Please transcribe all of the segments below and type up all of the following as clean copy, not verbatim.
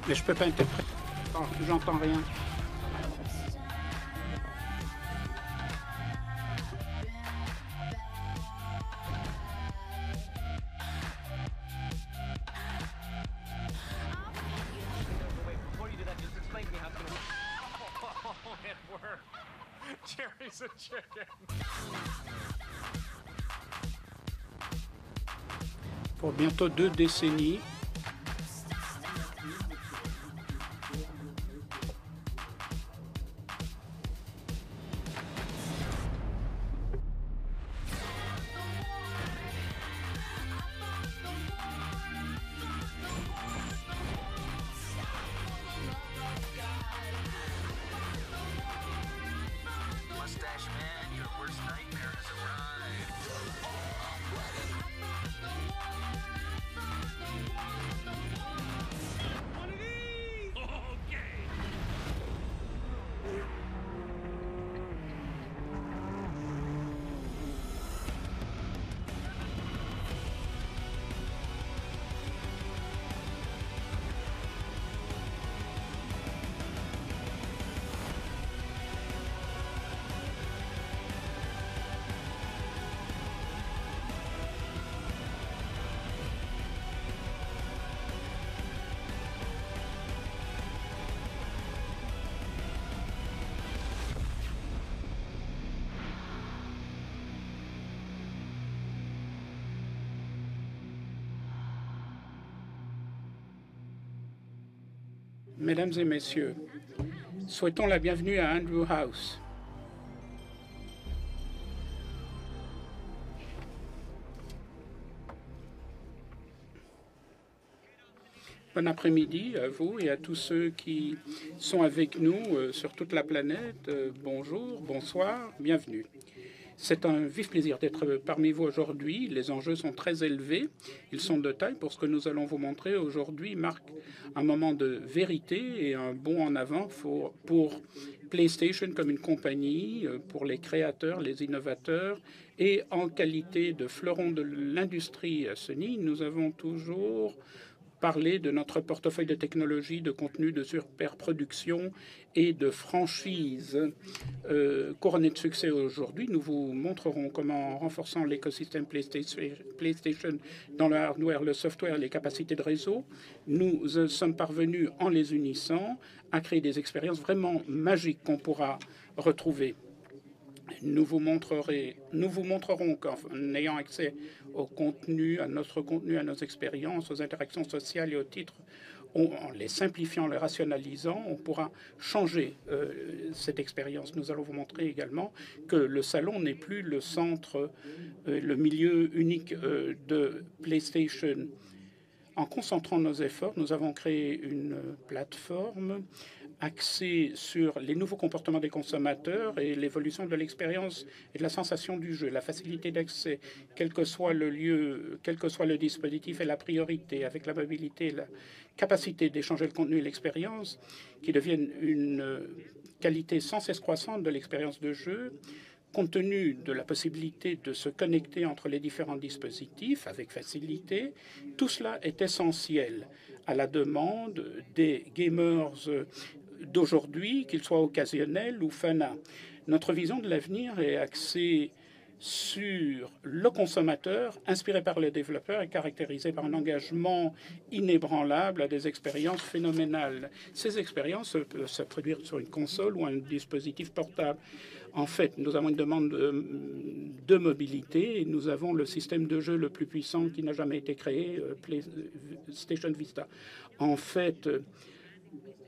Mais je peux pas interpréter. J'entends rien. Jerry's a chicken. Pour bientôt 2 décennies. Mustache man, your worst nightmare has arrived. One of these! Okay. Mesdames et messieurs, souhaitons la bienvenue à Andrew House. Bon après-midi à vous et à tous ceux qui sont avec nous sur toute la planète. Bonjour, bonsoir, bienvenue. C'est un vif plaisir d'être parmi vous aujourd'hui. Les enjeux sont très élevés. Ils sont de taille pour ce que nous allons vous montrer aujourd'hui marque un moment de vérité et un bond en avant pour PlayStation comme une compagnie, pour les créateurs, les innovateurs. Et en qualité de fleuron de l'industrie Sony, nous avons toujours parler de notre portefeuille de technologies, de contenu, de superproduction et de franchise. Couronné de succès aujourd'hui, nous vous montrerons comment, en renforçant l'écosystème PlayStation dans le hardware, le software, les capacités de réseau, nous sommes parvenus, en les unissant, à créer des expériences vraiment magiques qu'on pourra retrouver. Nous vous montrerons qu'en ayant accès au contenu, à notre contenu, à nos expériences, aux interactions sociales et aux titres, en les simplifiant, les rationalisant, on pourra changer cette expérience. Nous allons vous montrer également que le salon n'est plus le centre, le milieu unique de PlayStation. En concentrant nos efforts, nous avons créé une plateforme axée sur les nouveaux comportements des consommateurs et l'évolution de l'expérience et de la sensation du jeu, la facilité d'accès, quel que soit le lieu, quel que soit le dispositif et la priorité, avec la mobilité, la capacité d'échanger le contenu et l'expérience, qui deviennent une qualité sans cesse croissante de l'expérience de jeu. Compte tenu de la possibilité de se connecter entre les différents dispositifs avec facilité, tout cela est essentiel à la demande des gamers d'aujourd'hui, qu'ils soient occasionnels ou fanats. Notre vision de l'avenir est axée sur le consommateur, inspiré par le développeur et caractérisé par un engagement inébranlable à des expériences phénoménales. Ces expériences peuvent se produire sur une console ou un dispositif portable. En fait, nous avons une demande de mobilité et nous avons le système de jeu le plus puissant qui n'a jamais été créé, PlayStation Vita. En fait,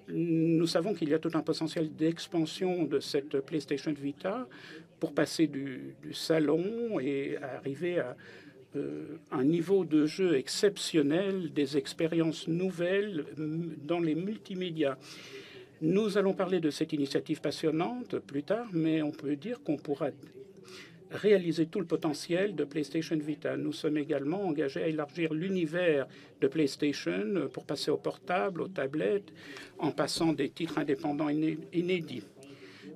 Nous savons qu'il y a tout un potentiel d'expansion de cette PlayStation Vita pour passer du salon et arriver à un niveau de jeu exceptionnel, des expériences nouvelles dans les multimédias. Nous allons parler de cette initiative passionnante plus tard, mais on peut dire qu'on pourra réaliser tout le potentiel de PlayStation Vita. Nous sommes également engagés à élargir l'univers de PlayStation pour passer au portable, aux tablettes, en passant des titres indépendants inédits.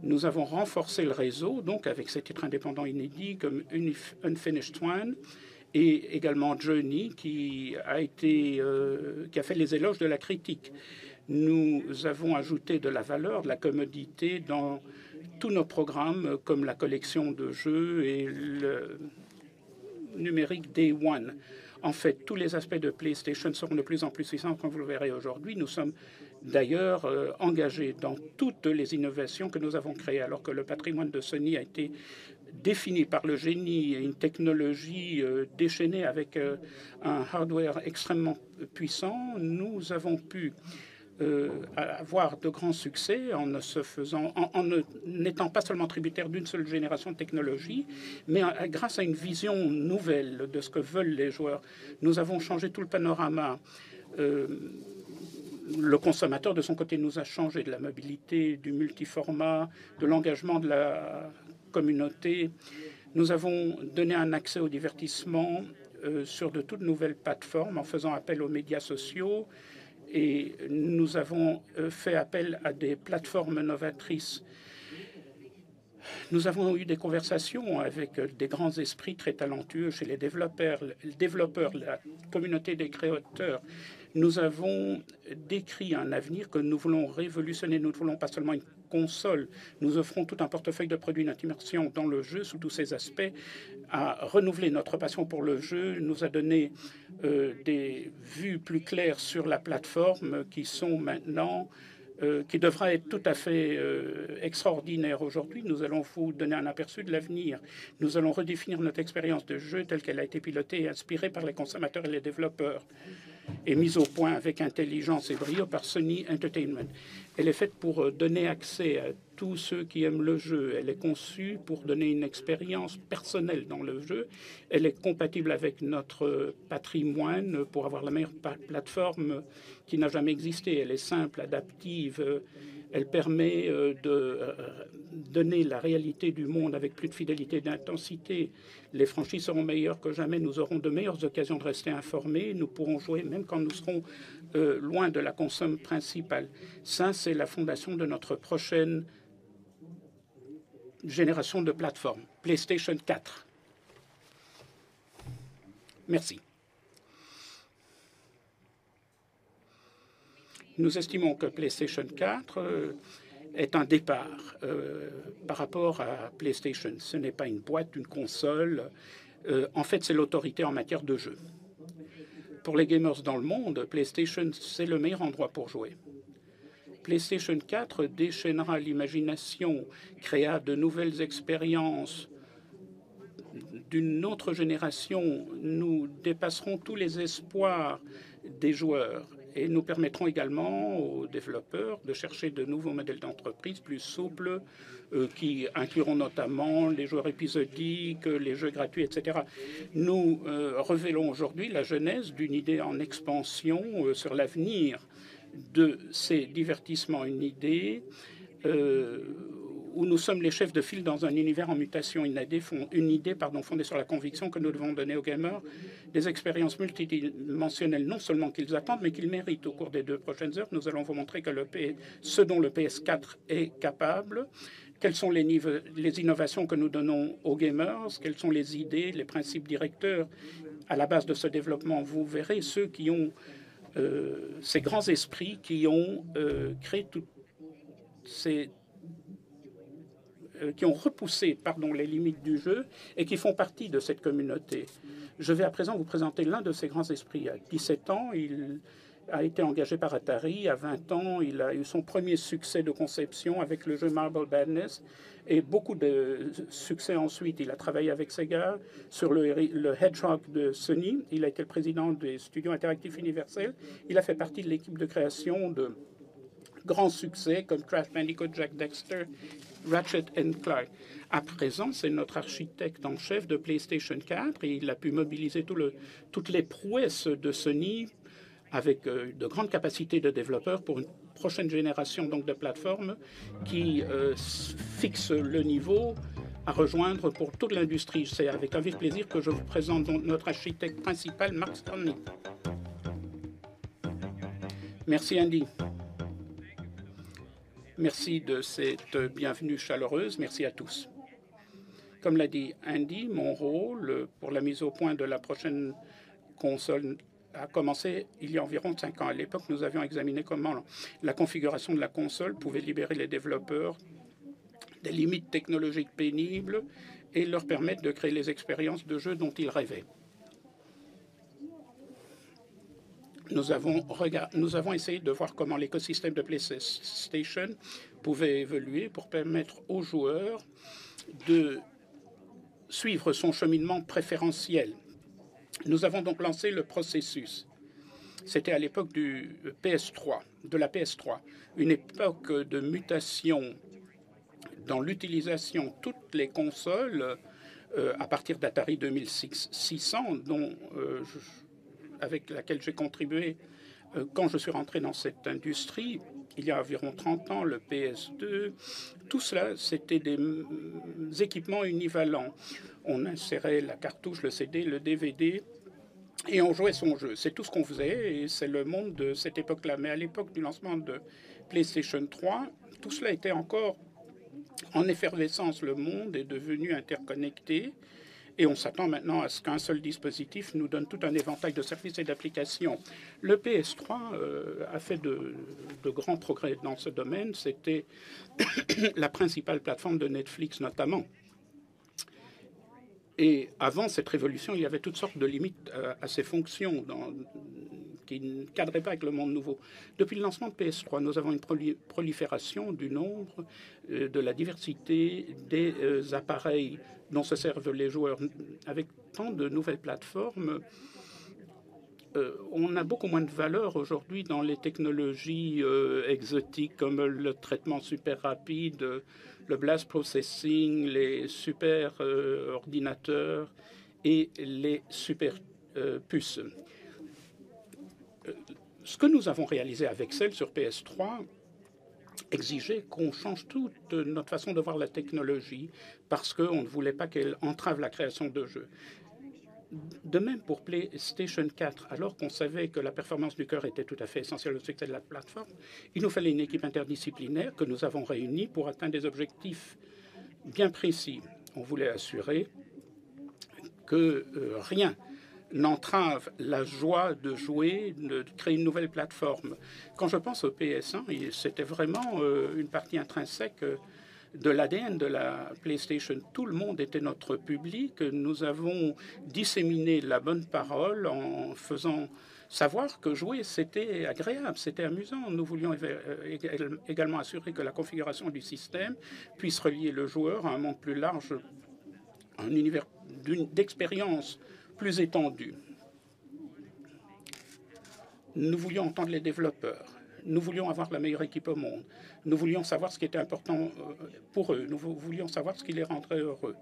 Nous avons renforcé le réseau, donc avec ces titres indépendants inédits comme Unfinished Swan et également Journey, qui a fait les éloges de la critique. Nous avons ajouté de la valeur, de la commodité dans tous nos programmes, comme la collection de jeux et le numérique Day One. En fait, tous les aspects de PlayStation seront de plus en plus puissants, comme vous le verrez aujourd'hui. Nous sommes d'ailleurs engagés dans toutes les innovations que nous avons créées, alors que le patrimoine de Sony a été défini par le génie et une technologie déchaînée avec un hardware extrêmement puissant. Nous avons pu avoir de grands succès en n'étant pas seulement tributaire d'une seule génération de technologie, mais grâce à une vision nouvelle de ce que veulent les joueurs. Nous avons changé tout le panorama. Le consommateur, de son côté, nous a changé de la mobilité, du multiformat, de l'engagement de la communauté. Nous avons donné un accès au divertissement sur de toutes nouvelles plateformes en faisant appel aux médias sociaux. Et nous avons fait appel à des plateformes novatrices. Nous avons eu des conversations avec des grands esprits très talentueux chez les développeurs, la communauté des créateurs. Nous avons décrit un avenir que nous voulons révolutionner. Nous ne voulons pas seulement une console. Nous offrons tout un portefeuille de produits, notre immersion dans le jeu sous tous ses aspects, à renouveler notre passion pour le jeu, nous a donné des vues plus claires sur la plateforme qui sont maintenant qui devra être tout à fait extraordinaire. Aujourd'hui, nous allons vous donner un aperçu de l'avenir. Nous allons redéfinir notre expérience de jeu telle qu'elle a été pilotée et inspirée par les consommateurs et les développeurs et mise au point avec intelligence et brio par Sony Entertainment. Elle est faite pour donner accès à tous ceux qui aiment le jeu. Elle est conçue pour donner une expérience personnelle dans le jeu. Elle est compatible avec notre patrimoine pour avoir la meilleure plateforme qui n'a jamais existé. Elle est simple, adaptive. Elle permet de donner la réalité du monde avec plus de fidélité et d'intensité. Les franchises seront meilleures que jamais. Nous aurons de meilleures occasions de rester informés. Nous pourrons jouer même quand nous serons loin de la consomme principale. Ça, c'est la fondation de notre prochaine génération de plateformes, PlayStation 4. Merci. Nous estimons que PlayStation 4 est un départ par rapport à PlayStation. Ce n'est pas une boîte, une console. En fait, c'est l'autorité en matière de jeu. Pour les gamers dans le monde, PlayStation, c'est le meilleur endroit pour jouer. PlayStation 4 déchaînera l'imagination, créera de nouvelles expériences d'une autre génération. Nous dépasserons tous les espoirs des joueurs et nous permettrons également aux développeurs de chercher de nouveaux modèles d'entreprise plus souples qui incluront notamment les joueurs épisodiques, les jeux gratuits, etc. Nous révélons aujourd'hui la genèse d'une idée en expansion sur l'avenir de ces divertissements, une idée où nous sommes les chefs de file dans un univers en mutation, une idée fondée sur la conviction que nous devons donner aux gamers des expériences multidimensionnelles, non seulement qu'ils attendent, mais qu'ils méritent. Au cours des 2 prochaines heures, nous allons vous montrer que ce dont le PS4 est capable, quelles sont les innovations que nous donnons aux gamers, quelles sont les idées, les principes directeurs à la base de ce développement. Vous verrez ceux qui ont ces grands esprits qui ont créé toutes ces qui ont repoussé les limites du jeu et qui font partie de cette communauté. Je vais à présent vous présenter l'un de ces grands esprits. À 17 ans, il a été engagé par Atari. À 20 ans, il a eu son premier succès de conception avec le jeu Marble Madness et beaucoup de succès ensuite. Il a travaillé avec Sega sur le Hedgehog de Sony. Il a été le président des studios interactifs universels. Il a fait partie de l'équipe de création de grands succès comme Crash Bandicoot, Jack Dexter, Ratchet Clank. À présent, c'est notre architecte en chef de PlayStation 4 et il a pu mobiliser toutes les prouesses de Sony avec de grandes capacités de développeurs pour une prochaine génération donc, de plateformes qui fixe le niveau à rejoindre pour toute l'industrie. C'est avec un vif plaisir que je vous présente donc notre architecte principal, Mark Stanley. Merci Andy. Merci de cette bienvenue chaleureuse. Merci à tous. Comme l'a dit Andy, mon rôle pour la mise au point de la prochaine console a commencé il y a environ 5 ans. À l'époque, nous avions examiné comment la configuration de la console pouvait libérer les développeurs des limites technologiques pénibles et leur permettre de créer les expériences de jeu dont ils rêvaient. Nous avons essayé de voir comment l'écosystème de PlayStation pouvait évoluer pour permettre aux joueurs de suivre son cheminement préférentiel. Nous avons donc lancé le processus. C'était à l'époque de la PS3, une époque de mutation dans l'utilisation de toutes les consoles à partir d'Atari 2600, avec laquelle j'ai contribué quand je suis rentré dans cette industrie. Il y a environ 30 ans, le PS2, tout cela, c'était des équipements univalents. On insérait la cartouche, le CD, le DVD, et on jouait son jeu. C'est tout ce qu'on faisait, et c'est le monde de cette époque-là. Mais à l'époque du lancement de PlayStation 3, tout cela était encore en effervescence. Le monde est devenu interconnecté, et on s'attend maintenant à ce qu'un seul dispositif nous donne tout un éventail de services et d'applications. Le PS3 a fait de grands progrès dans ce domaine. C'était la principale plateforme de Netflix notamment. Et avant cette révolution, il y avait toutes sortes de limites à ces fonctions qui ne cadraient pas avec le monde nouveau. Depuis le lancement de PS3, nous avons une prolifération du nombre, de la diversité des appareils dont se servent les joueurs. Avec tant de nouvelles plateformes, on a beaucoup moins de valeur aujourd'hui dans les technologies exotiques comme le traitement super rapide, le blast processing, les super ordinateurs et les super puces. Ce que nous avons réalisé avec celle sur PS3 exigeait qu'on change toute notre façon de voir la technologie parce qu'on ne voulait pas qu'elle entrave la création de jeux. De même pour PlayStation 4, alors qu'on savait que la performance du cœur était tout à fait essentielle au succès de la plateforme, il nous fallait une équipe interdisciplinaire que nous avons réunie pour atteindre des objectifs bien précis. On voulait assurer que rien n'entrave la joie de jouer, de créer une nouvelle plateforme. Quand je pense au PS1, c'était vraiment une partie intrinsèque de l'ADN de la PlayStation. Tout le monde était notre public. Nous avons disséminé la bonne parole en faisant savoir que jouer, c'était agréable, c'était amusant. Nous voulions également assurer que la configuration du système puisse relier le joueur à un monde plus large, un univers d'expérience plus étendue. Nous voulions entendre les développeurs. Nous voulions avoir la meilleure équipe au monde. Nous voulions savoir ce qui était important pour eux. Nous voulions savoir ce qui les rendrait heureux.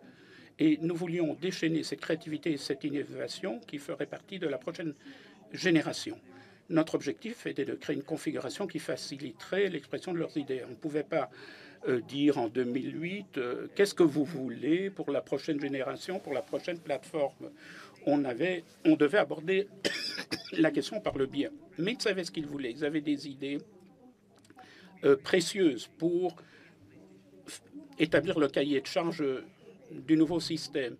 Et nous voulions déchaîner cette créativité et cette innovation qui ferait partie de la prochaine génération. Notre objectif était de créer une configuration qui faciliterait l'expression de leurs idées. On ne pouvait pas dire en 2008 qu'est-ce que vous voulez pour la prochaine génération, pour la prochaine plateforme. On devait aborder la question par le biais. Mais ils savaient ce qu'ils voulaient. Ils avaient des idées précieuses pour établir le cahier de charge du nouveau système.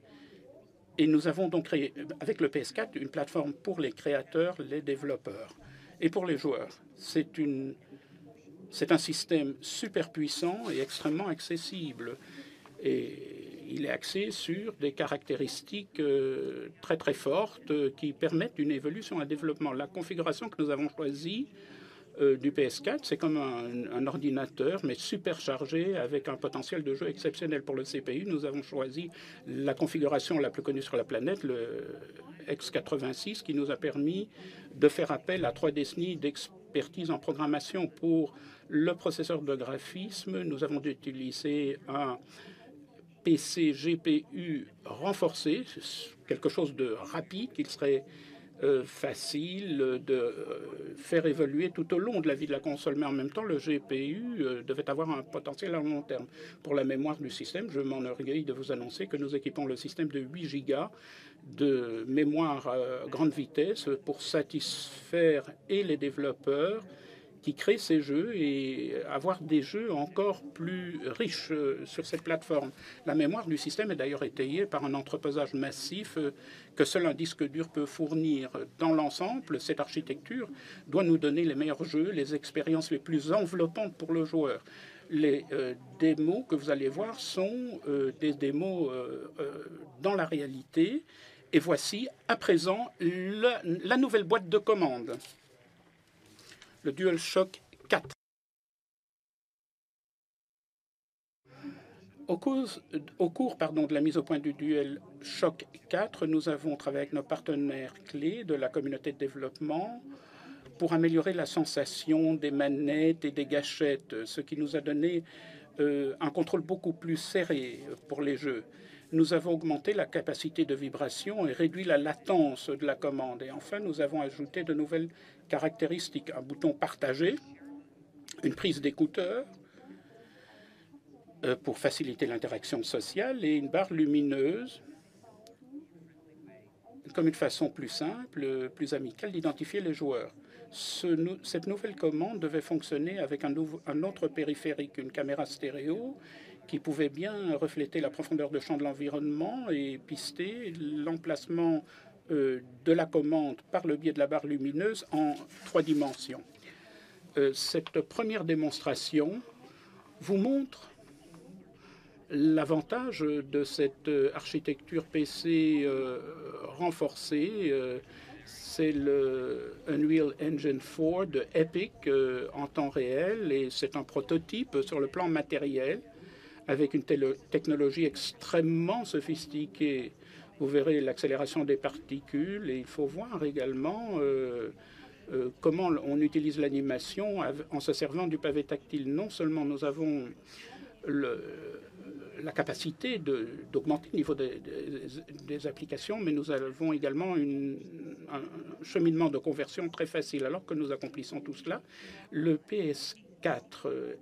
Et nous avons donc créé, avec le PS4, une plateforme pour les créateurs, les développeurs et pour les joueurs. C'est un système super puissant et extrêmement accessible. Et il est axé sur des caractéristiques très très fortes qui permettent une évolution, un développement. La configuration que nous avons choisie du PS4, c'est comme un ordinateur, mais superchargé avec un potentiel de jeu exceptionnel. Pour le CPU, nous avons choisi la configuration la plus connue sur la planète, le X86, qui nous a permis de faire appel à 3 décennies expertise en programmation pour le processeur de graphisme. Nous avons utilisé un PC GPU renforcé, quelque chose de rapide qu'il serait facile de faire évoluer tout au long de la vie de la console. Mais en même temps, le GPU devait avoir un potentiel à long terme. Pour la mémoire du système, je m'enorgueillis de vous annoncer que nous équipons le système de 8 gigas de mémoire à grande vitesse pour satisfaire et les développeurs qui créent ces jeux et avoir des jeux encore plus riches sur cette plateforme. La mémoire du système est d'ailleurs étayée par un entreposage massif que seul un disque dur peut fournir. Dans l'ensemble, cette architecture doit nous donner les meilleurs jeux, les expériences les plus enveloppantes pour le joueur. Les démos que vous allez voir sont des démos dans la réalité. Et voici à présent la nouvelle boîte de commande, le DualShock 4. Au cours de la mise au point du DualShock 4, nous avons travaillé avec nos partenaires clés de la communauté de développement pour améliorer la sensation des manettes et des gâchettes, ce qui nous a donné un contrôle beaucoup plus serré pour les jeux. Nous avons augmenté la capacité de vibration et réduit la latence de la commande. Et enfin, nous avons ajouté de nouvelles caractéristiques. Un bouton partagé, une prise d'écouteur pour faciliter l'interaction sociale et une barre lumineuse comme une façon plus simple, plus amicale d'identifier les joueurs. Cette nouvelle commande devait fonctionner avec un autre périphérique, une caméra stéréo, qui pouvait bien refléter la profondeur de champ de l'environnement et pister l'emplacement de la commande par le biais de la barre lumineuse en 3 dimensions. Cette première démonstration vous montre l'avantage de cette architecture PC renforcée. C'est le Unreal Engine 4 de Epic en temps réel et c'est un prototype sur le plan matériel avec une technologie extrêmement sophistiquée. Vous verrez l'accélération des particules et il faut voir également comment on utilise l'animation en se servant du pavé tactile. Non seulement nous avons la capacité d'augmenter le niveau des applications, mais nous avons également un cheminement de conversion très facile. Alors que nous accomplissons tout cela, le PS4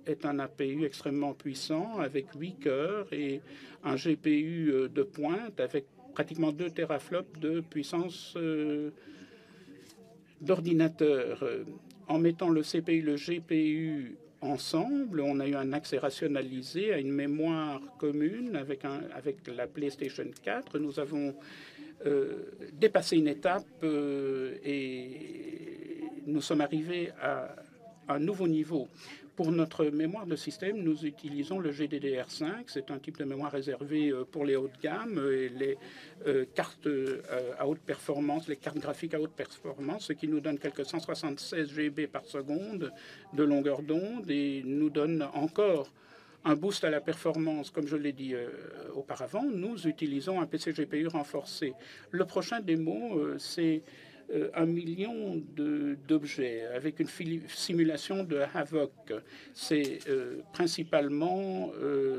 est un APU extrêmement puissant avec 8 cœurs et un GPU de pointe avec pratiquement 2 teraflops de puissance d'ordinateur. En mettant le CPU et le GPU ensemble, on a eu un accès rationalisé à une mémoire commune avec la PlayStation 4. Nous avons dépassé une étape et nous sommes arrivés à un nouveau niveau. Pour notre mémoire de système, nous utilisons le GDDR5. C'est un type de mémoire réservé pour les hauts de gamme et les cartes à haute performance, les cartes graphiques à haute performance, ce qui nous donne quelques 176 GB par seconde de longueur d'onde et nous donne encore un boost à la performance. Comme je l'ai dit auparavant, nous utilisons un PC GPU renforcé. Le prochain démo, c'est 1 million d'objets avec une simulation de Havoc. C'est principalement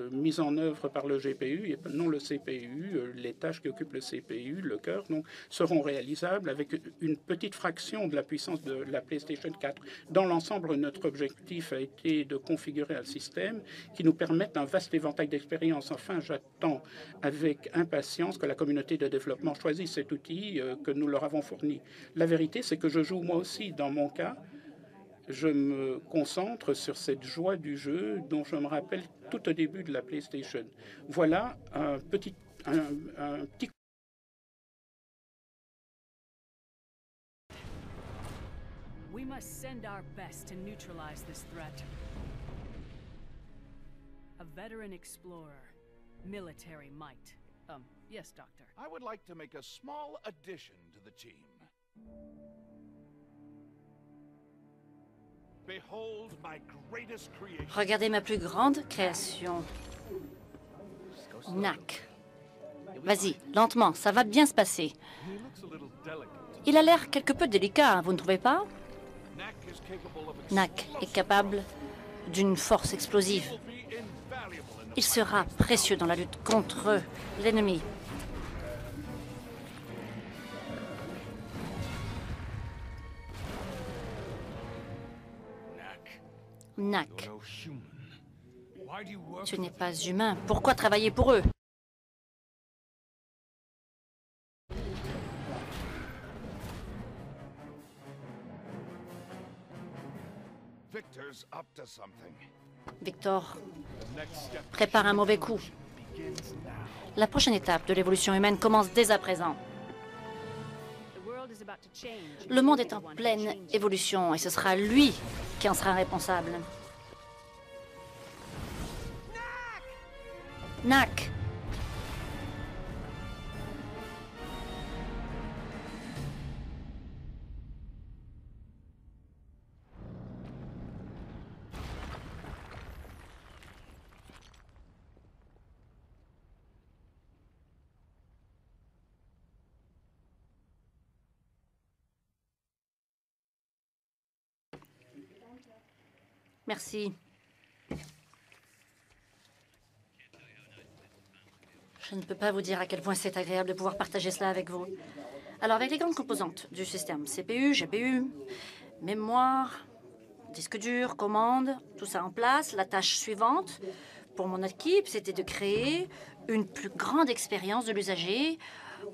mis en œuvre par le GPU et non le CPU. Les tâches qui occupent le CPU, le cœur, donc, seront réalisables avec une petite fraction de la puissance de la PlayStation 4. Dans l'ensemble, notre objectif a été de configurer un système qui nous permette un vaste éventail d'expériences. Enfin, j'attends avec impatience que la communauté de développement choisisse cet outil que nous leur avons fourni. La vérité, c'est que je joue moi aussi. Dans mon cas, je me concentre sur cette joie du jeu dont je me rappelle tout au début de la PlayStation. Voilà un petit We must send our best to neutralize this threat. A veteran explorer, military might. Yes, Doctor. I would like to make a small addition to the team. Behold my greatest creation. Regardez ma plus grande création. Knack. Vas-y, lentement, ça va bien se passer. He looks a little delicate. Il a l'air quelque peu délicat, vous ne trouvez pas? Knack is capable of Knack est capable d'une force explosive. be invaluable in Il sera précieux dans la lutte contre l'ennemi. Knack, no human. Why do you work tu n'es pas humain. Pourquoi travailler pour eux? Victor's up to something. Victor The next step prépare un mauvais coup. begins now. La prochaine étape de l'évolution humaine commence dès à présent. The world is about to change. Le monde est en pleine évolution et ce sera lui qui en sera responsable. Knack! Merci. Je ne peux pas vous dire à quel point c'est agréable de pouvoir partager cela avec vous. Alors, avec les grandes composantes du système, CPU, GPU, mémoire, disque dur, commande, tout ça en place, la tâche suivante pour mon équipe, c'était de créer une plus grande expérience de l'usager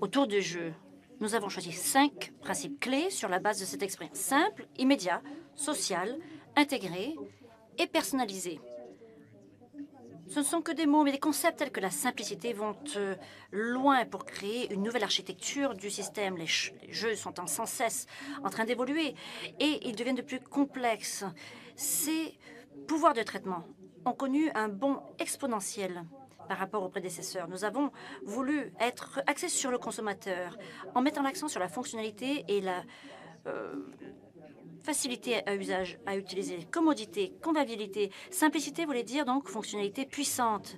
autour du jeu. Nous avons choisi 5 principes clés sur la base de cette expérience. Simple, immédiat, social, intégré et personnalisé. Ce ne sont que des mots, mais des concepts tels que la simplicité vont loin pour créer une nouvelle architecture du système. Les jeux sont sans cesse en train d'évoluer et ils deviennent de plus complexes. Ces pouvoirs de traitement ont connu un bond exponentiel par rapport aux prédécesseurs. Nous avons voulu être axés sur le consommateur en mettant l'accent sur la fonctionnalité et la facilité à usage, à utiliser, commodité, convivialité. Simplicité voulait dire donc fonctionnalité puissante.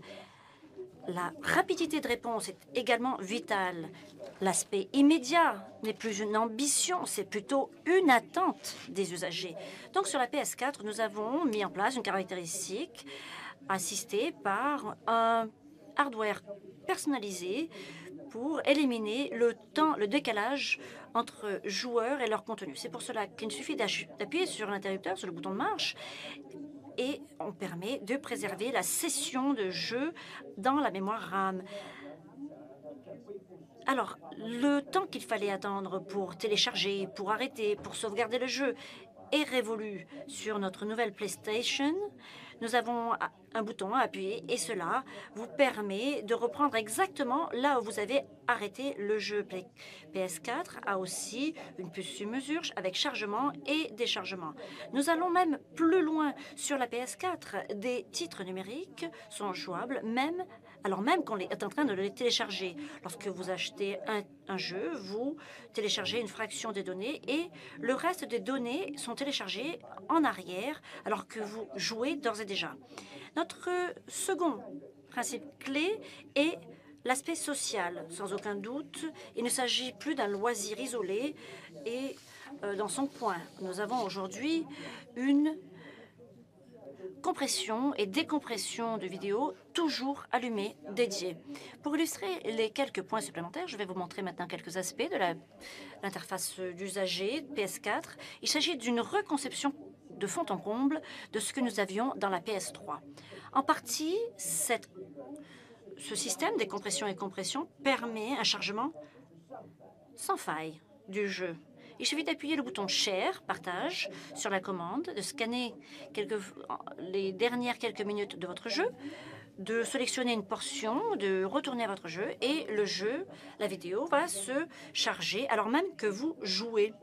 La rapidité de réponse est également vitale. L'aspect immédiat n'est plus une ambition, c'est plutôt une attente des usagers. Donc sur la PS4, nous avons mis en place une caractéristique assistée par un hardware personnalisé pour éliminer le décalage entre joueurs et leur contenu. C'est pour cela qu'il suffit d'appuyer sur l'interrupteur, sur le bouton de marche, et on permet de préserver la session de jeu dans la mémoire RAM. Alors, le temps qu'il fallait attendre pour télécharger, pour arrêter, pour sauvegarder le jeu est révolu. Sur notre nouvelle PlayStation, nous avons un bouton à appuyer et cela vous permet de reprendre exactement là où vous avez arrêté le jeu. PS4 a aussi une puce sur mesure avec chargement et déchargement. Nous allons même plus loin sur la PS4. Des titres numériques sont jouables alors même qu'on est en train de les télécharger. Lorsque vous achetez un jeu, vous téléchargez une fraction des données et le reste des données sont téléchargées en arrière alors que vous jouez d'ores et déjà. Notre second principe clé est l'aspect social. Sans aucun doute, il ne s'agit plus d'un loisir isolé et dans son coin. Nous avons aujourd'hui une compression et décompression de vidéos toujours allumées, dédiées. Pour illustrer les quelques points supplémentaires, je vais vous montrer maintenant quelques aspects de l'interface d'usager PS4. Il s'agit d'une reconception de fond en comble de ce que nous avions dans la PS3. En partie, ce système des compressions et compressions permet un chargement sans faille du jeu. Il suffit d'appuyer le bouton Share, partage, sur la commande, de scanner les dernières quelques minutes de votre jeu, de sélectionner une portion, de retourner à votre jeu, et le jeu, la vidéo, va se charger alors même que vous jouez.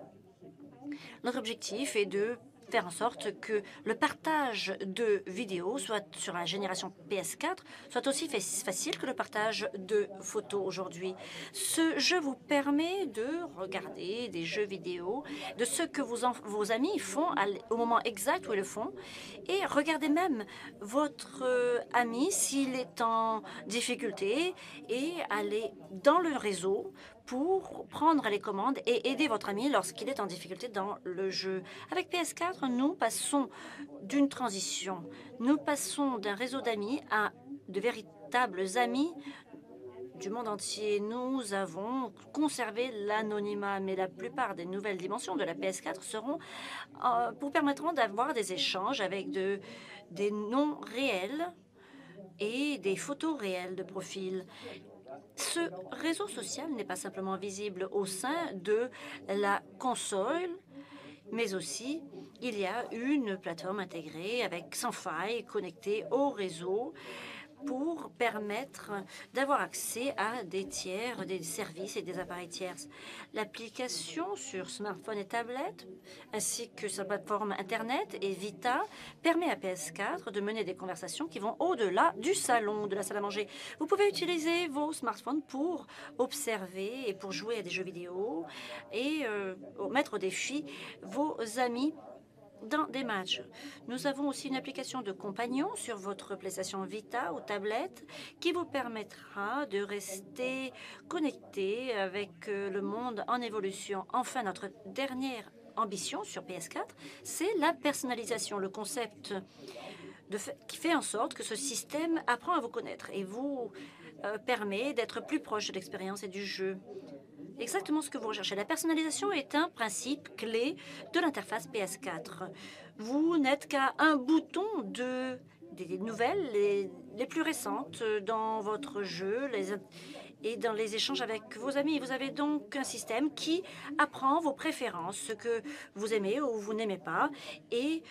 Notre objectif est de faire en sorte que le partage de vidéos, soit sur la génération PS4, soit aussi facile que le partage de photos aujourd'hui. Ce jeu vous permet de regarder des jeux vidéo, de ce que vos amis font au moment exact où ils le font, et regardez même votre ami s'il est en difficulté et aller dans le réseau pour prendre les commandes et aider votre ami lorsqu'il est en difficulté dans le jeu. Avec PS4, nous passons d'une transition. Nous passons d'un réseau d'amis à de véritables amis du monde entier. Nous avons conservé l'anonymat, mais la plupart des nouvelles dimensions de la PS4 vous permettront d'avoir des échanges avec des noms réels et des photos réelles de profil. Ce réseau social n'est pas simplement visible au sein de la console, mais aussi il y a une plateforme intégrée avec sans faille connectée au réseau pour permettre d'avoir accès à des tiers, des services et des appareils tiers. L'application sur smartphone et tablette, ainsi que sa plateforme Internet et Vita, permet à PS4 de mener des conversations qui vont au-delà du salon, de la salle à manger. Vous pouvez utiliser vos smartphones pour observer et pour jouer à des jeux vidéo et mettre au défi vos amis dans des matchs. Nous avons aussi une application de compagnon sur votre PlayStation Vita ou tablette qui vous permettra de rester connecté avec le monde en évolution. Enfin, notre dernière ambition sur PS4, c'est la personnalisation, le concept qui fait en sorte que ce système apprend à vous connaître et vous permet d'être plus proche de l'expérience et du jeu. Exactement ce que vous recherchez. La personnalisation est un principe clé de l'interface PS4. Vous n'êtes qu'à un bouton des nouvelles les plus récentes dans votre jeu et dans les échanges avec vos amis. Vous avez donc un système qui apprend vos préférences, ce que vous aimez ou vous n'aimez pas. Et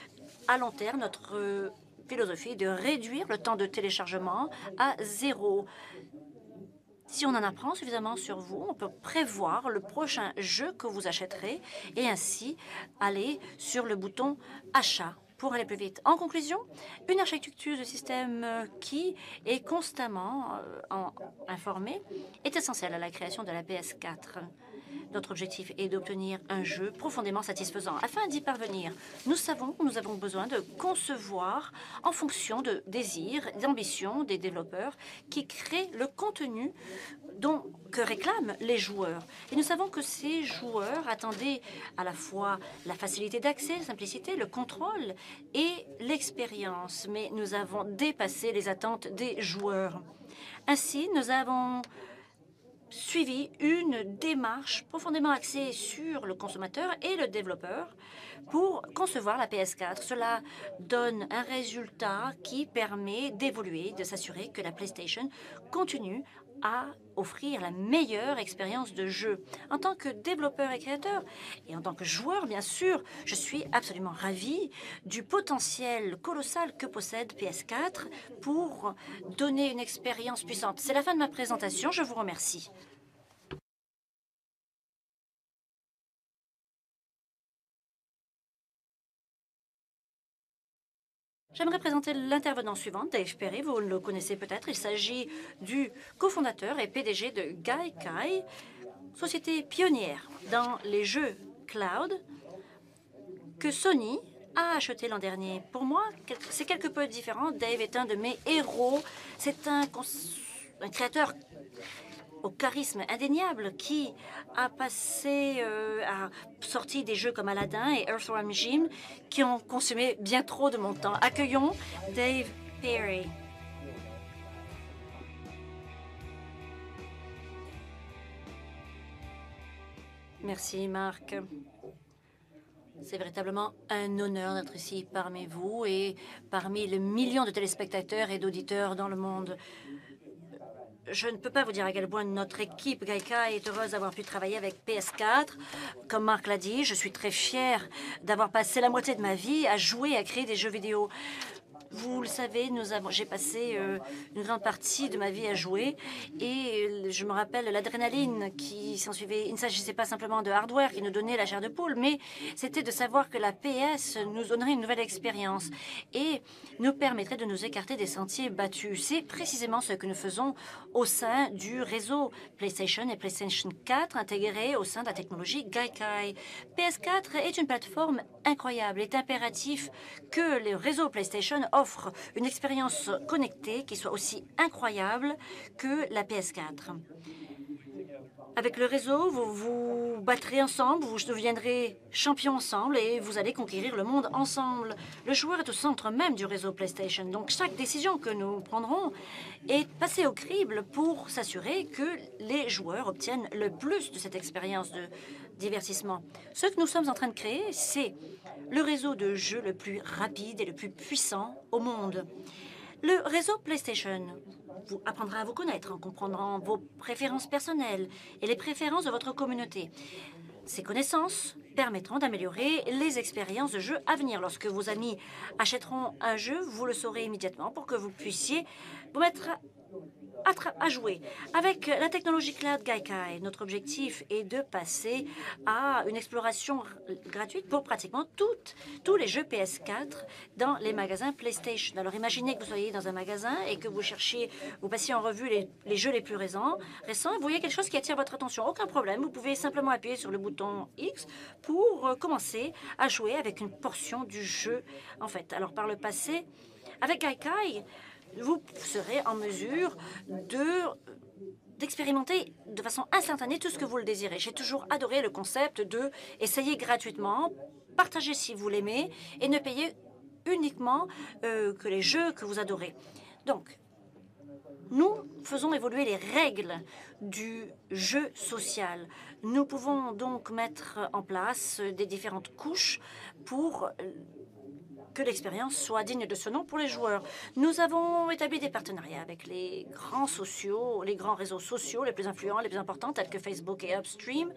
à long terme, notre philosophie est de réduire le temps de téléchargement à 0. Si on en apprend suffisamment sur vous, on peut prévoir le prochain jeu que vous achèterez et ainsi aller sur le bouton achat pour aller plus vite. En conclusion, une architecture de système qui est constamment informée est essentielle à la création de la PS4. Notre objectif est d'obtenir un jeu profondément satisfaisant. Afin d'y parvenir, nous savons que nous avons besoin de concevoir en fonction de désirs, d'ambitions des développeurs qui créent le contenu que réclament les joueurs. Et nous savons que ces joueurs attendaient à la fois la facilité d'accès, la simplicité, le contrôle et l'expérience. Mais nous avons dépassé les attentes des joueurs. Ainsi, nous avons suivi une démarche profondément axée sur le consommateur et le développeur pour concevoir la PS4. Cela donne un résultat qui permet d'évoluer, de s'assurer que la PlayStation continue à offrir la meilleure expérience de jeu. En tant que développeur et créateur, et en tant que joueur, bien sûr, je suis absolument ravi du potentiel colossal que possède PS4 pour donner une expérience puissante. C'est la fin de ma présentation. Je vous remercie. J'aimerais présenter l'intervenant suivant, Dave Perry. Vous le connaissez peut-être. Il s'agit du cofondateur et PDG de Gaikai, société pionnière dans les jeux cloud que Sony a acheté l'an dernier. Pour moi, c'est quelque peu différent. Dave est un de mes héros. C'est un créateur au charisme indéniable qui a sorti des jeux comme Aladdin et Earthworm Jim qui ont consommé bien trop de mon temps. Accueillons Dave Perry. Merci, Marc. C'est véritablement un honneur d'être ici parmi vous et parmi les millions de téléspectateurs et d'auditeurs dans le monde. Je ne peux pas vous dire à quel point notre équipe Gaikai est heureuse d'avoir pu travailler avec PS4. Comme Marc l'a dit, je suis très fière d'avoir passé la moitié de ma vie à jouer, à créer des jeux vidéo. Vous le savez, j'ai passé une grande partie de ma vie à jouer et je me rappelle l'adrénaline qui s'en suivait. Il ne s'agissait pas simplement de hardware qui nous donnait la chair de poule, mais c'était de savoir que la PS nous donnerait une nouvelle expérience et nous permettrait de nous écarter des sentiers battus. C'est précisément ce que nous faisons au sein du réseau PlayStation et PlayStation 4 intégrés au sein de la technologie Gaikai. PS4 est une plateforme incroyable. Il est impératif que le réseau PlayStation offre une expérience connectée qui soit aussi incroyable que la PS4. Avec le réseau, vous vous battrez ensemble, vous deviendrez champion ensemble et vous allez conquérir le monde ensemble. Le joueur est au centre même du réseau PlayStation, donc chaque décision que nous prendrons est passée au crible pour s'assurer que les joueurs obtiennent le plus de cette expérience de divertissement. Ce que nous sommes en train de créer, c'est le réseau de jeux le plus rapide et le plus puissant au monde. Le réseau PlayStation vous apprendra à vous connaître en comprenant vos préférences personnelles et les préférences de votre communauté. Ces connaissances permettront d'améliorer les expériences de jeu à venir. Lorsque vos amis achèteront un jeu, vous le saurez immédiatement pour que vous puissiez vous mettre à jouer. Avec la technologie Cloud Gaikai, notre objectif est de passer à une exploration gratuite pour pratiquement tous les jeux PS4 dans les magasins PlayStation. Alors imaginez que vous soyez dans un magasin et que vous passiez en revue les jeux les plus récents, et vous voyez quelque chose qui attire votre attention. Aucun problème, vous pouvez simplement appuyer sur le bouton X pour commencer à jouer avec une portion du jeu, en fait. Alors par le passé, avec Gaikai, vous serez en mesure d'expérimenter de façon instantanée tout ce que vous le désirez. J'ai toujours adoré le concept de essayer gratuitement, partager si vous l'aimez et ne payer uniquement que les jeux que vous adorez. Donc, nous faisons évoluer les règles du jeu social. Nous pouvons donc mettre en place des différentes couches pour que l'expérience soit digne de ce nom pour les joueurs. Nous avons établi des partenariats avec les grands réseaux sociaux les plus influents, les plus importants, tels que Facebook et Upstream,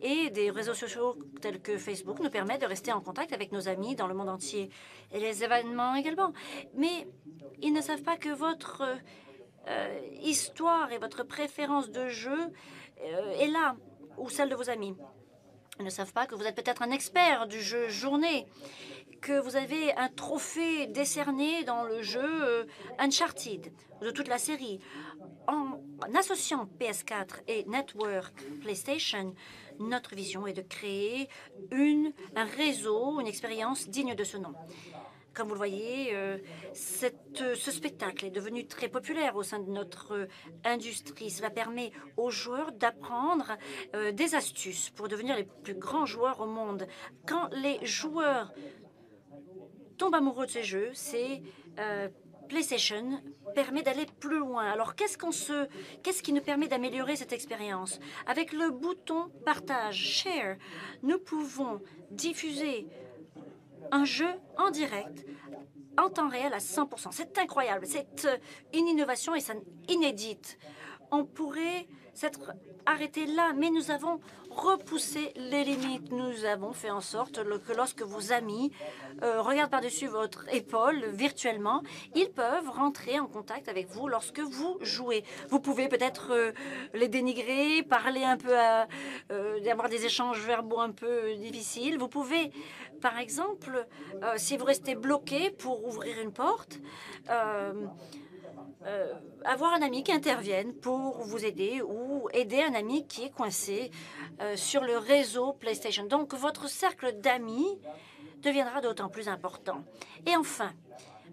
et des réseaux sociaux tels que Facebook nous permettent de rester en contact avec nos amis dans le monde entier, et les événements également. Mais ils ne savent pas que votre histoire et votre préférence de jeu est là, ou celle de vos amis. Ils ne savent pas que vous êtes peut-être un expert du jeu journée, que vous avez un trophée décerné dans le jeu Uncharted, de toute la série. En associant PS4 et Network PlayStation, notre vision est de créer un réseau, une expérience digne de ce nom. Comme vous le voyez, ce spectacle est devenu très populaire au sein de notre industrie. Cela permet aux joueurs d'apprendre des astuces pour devenir les plus grands joueurs au monde. Quand les joueurs tombent amoureux de ces jeux, PlayStation permet d'aller plus loin. Alors, qu'est-ce qui nous permet d'améliorer cette expérience? Avec le bouton partage, share, nous pouvons diffuser un jeu en direct, en temps réel à 100%. C'est incroyable. C'est une innovation et c'est inédite. On pourrait s'être arrêté là, mais nous avons repoussé les limites. Nous avons fait en sorte que lorsque vos amis regardent par-dessus votre épaule virtuellement, ils peuvent rentrer en contact avec vous lorsque vous jouez. Vous pouvez peut-être les dénigrer, parler un peu, avoir des échanges verbaux un peu difficiles. Vous pouvez, par exemple, si vous restez bloqué pour ouvrir une porte, avoir un ami qui intervienne pour vous aider ou aider un ami qui est coincé sur le réseau PlayStation. Donc, votre cercle d'amis deviendra d'autant plus important. Et enfin,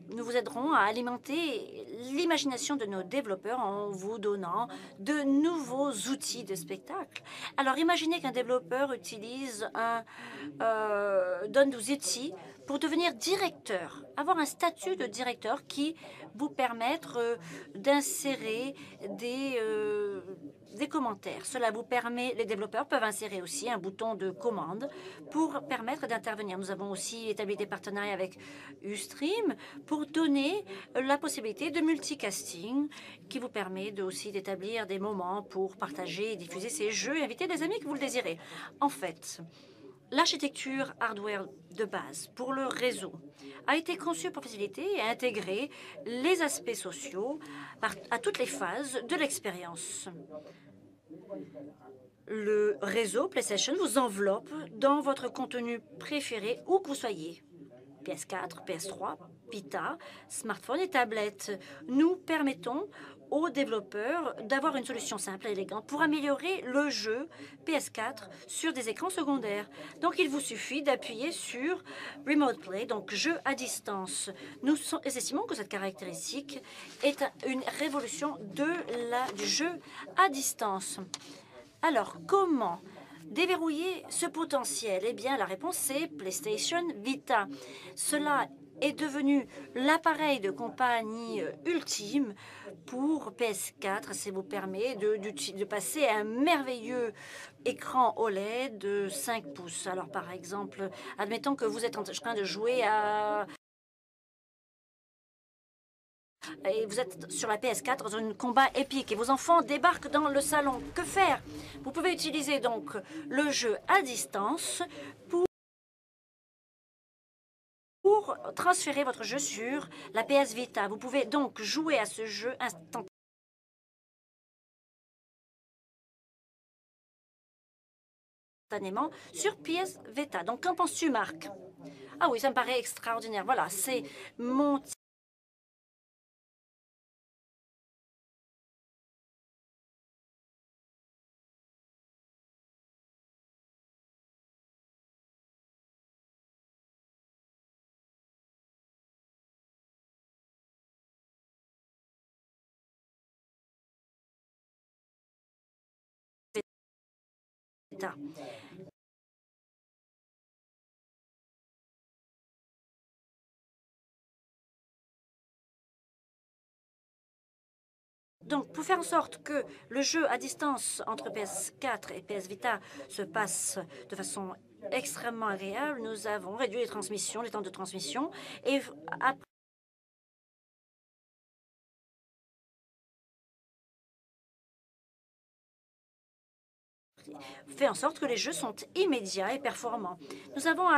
nous vous aiderons à alimenter l'imagination de nos développeurs en vous donnant de nouveaux outils de spectacle. Alors, imaginez qu'un développeur donne des outils pour devenir directeur, avoir un statut de directeur qui vous permettre d'insérer des commentaires. Cela vous permet, les développeurs peuvent insérer aussi un bouton de commande pour permettre d'intervenir. Nous avons aussi établi des partenariats avec Ustream pour donner la possibilité de multicasting qui vous permet aussi d'établir des moments pour partager et diffuser ces jeux et inviter des amis que vous le désirez. En fait, l'architecture hardware de base pour le réseau a été conçue pour faciliter et intégrer les aspects sociaux à toutes les phases de l'expérience. Le réseau PlayStation vous enveloppe dans votre contenu préféré où que vous soyez. PS4, PS3, Vita, smartphone et tablette. Nous permettons aux développeurs d'avoir une solution simple et élégante pour améliorer le jeu PS4 sur des écrans secondaires. Donc, il vous suffit d'appuyer sur Remote Play, donc jeu à distance. Nous estimons que cette caractéristique est une révolution du jeu à distance. Alors, comment déverrouiller ce potentiel? Eh bien, la réponse, c'est PlayStation Vita. Cela est devenu l'appareil de compagnie ultime pour PS4. Ça vous permet de passer à un merveilleux écran OLED de 5 pouces. Alors, par exemple, admettons que vous êtes en train de jouer à... Et vous êtes sur la PS4 dans un combat épique et vos enfants débarquent dans le salon. Que faire? Vous pouvez utiliser donc le jeu à distance pour transférer votre jeu sur la PS Vita. Vous pouvez donc jouer à ce jeu instantanément sur PS Vita. Donc, qu'en penses-tu, Marc? Ah oui, ça me paraît extraordinaire. Voilà, c'est mon... Vita. Donc, pour faire en sorte que le jeu à distance entre PS4 et PS Vita se passe de façon extrêmement agréable, nous avons réduit les transmissions, les temps de transmission, et fait en sorte que les jeux sont immédiats et performants. Nous avons